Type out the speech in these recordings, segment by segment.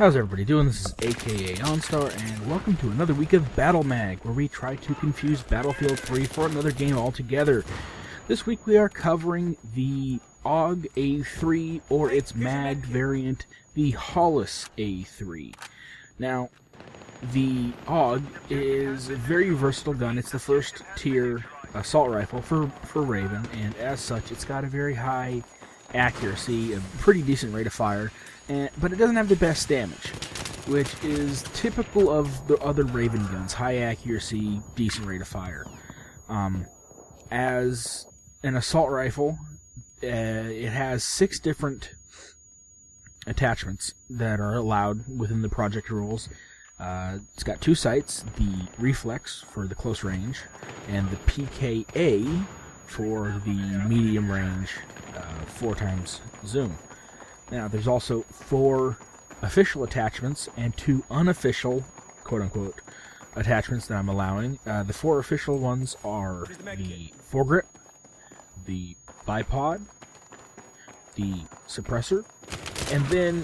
How's everybody doing? This is AKA OnStar, and welcome to another week of BattleMAG, where we try to confuse Battlefield 3 for another game altogether. This week we are covering the AUG A3, or its MAG variant, the Hollis A3. Now, the AUG is a very versatile gun. It's the first tier assault rifle for Raven, and as such it's got a very high accuracy, a pretty decent rate of fire, but it doesn't have the best damage, which is typical of the other Raven guns. High accuracy, decent rate of fire. As an assault rifle, it has 6 different attachments that are allowed within the project rules. It's got 2 sights, the reflex for the close range, and the PKA for the medium range 4x zoom. Now, there's also 4 official attachments and 2 unofficial, quote-unquote, attachments that I'm allowing. The 4 official ones are the foregrip, the bipod, the suppressor, and then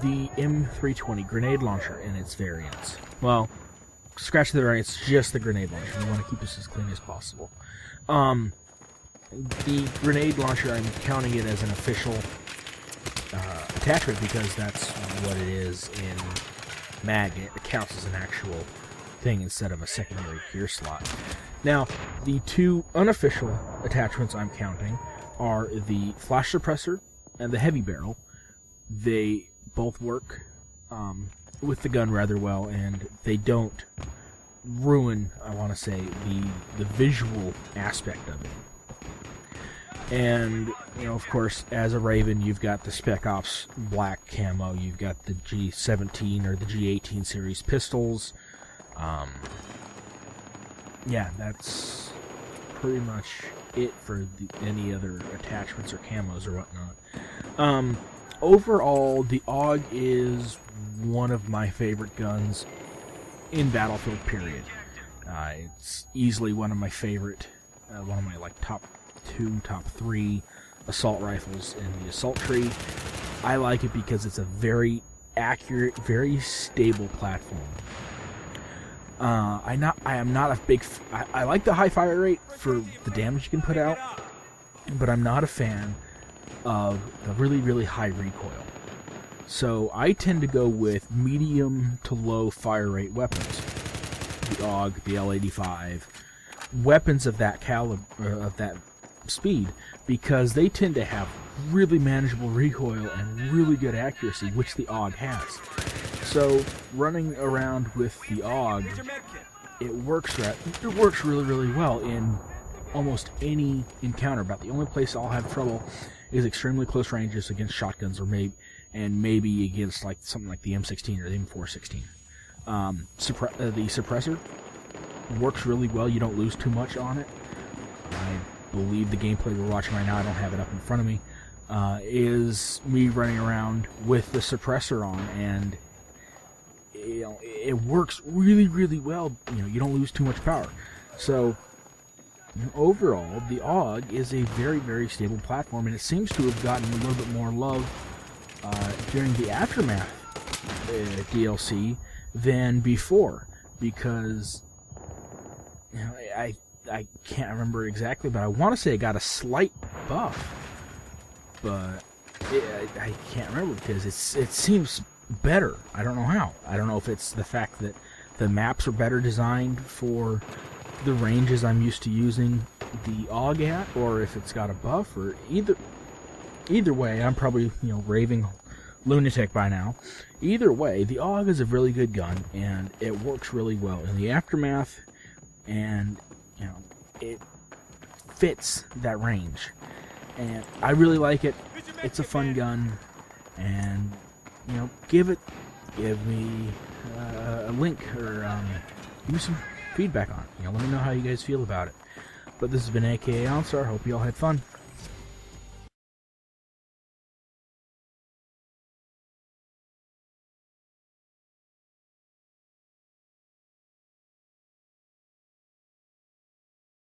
the M320 grenade launcher in its variants. Well, scratch the variants, just the grenade launcher. We want to keep this as clean as possible. The grenade launcher, I'm counting it as an official attachment because that's what it is in MAG. It counts as an actual thing instead of a secondary gear slot. Now, the 2 unofficial attachments I'm counting are the flash suppressor and the heavy barrel. They both work with the gun rather well, and they don't ruin, I want to say, the visual aspect of it. And, you know, of course, as a Raven, you've got the Spec Ops black camo, you've got the G17 or the G18 series pistols. Yeah, that's pretty much it for any other attachments or camos or whatnot. Overall, the AUG is one of my favorite guns in Battlefield, period. It's easily one of my favorite, one of my top 2, top 3 assault rifles in the assault tree. I like it because it's a very accurate, very stable platform. I am not a big. I like the high fire rate for the damage you can put out, but I'm not a fan of the really, really high recoil. So I tend to go with medium to low fire rate weapons. The AUG, the L85, weapons of that caliber, of that speed, because they tend to have really manageable recoil and really good accuracy, which the AUG has. So running around with the AUG, it works really, really well in almost any encounter. About the only place I'll have trouble is extremely close ranges against shotguns, or maybe against something like the M16 or the M416. The suppressor works really well. You don't lose too much on it. I believe the gameplay we're watching right now, I don't have it up in front of me, is me running around with the suppressor on, and it works really, really well. You don't lose too much power. So overall, the AUG is a very, very stable platform, and it seems to have gotten a little bit more love during the Aftermath DLC than before, because I can't remember exactly, but I want to say it got a slight buff, but I can't remember because it seems better. I don't know how. I don't know if it's the fact that the maps are better designed for the ranges I'm used to using the AUG at, or if it's got a buff, or either way. I'm probably raving lunatic by now. Either way, the AUG is a really good gun, and it works really well in the Aftermath, and it fits that range, and I really like it. It's a fun gun, and give me a link, or give me some feedback on it. Let me know how you guys feel about it. But this has been AKA OnStar. Hope you all had fun.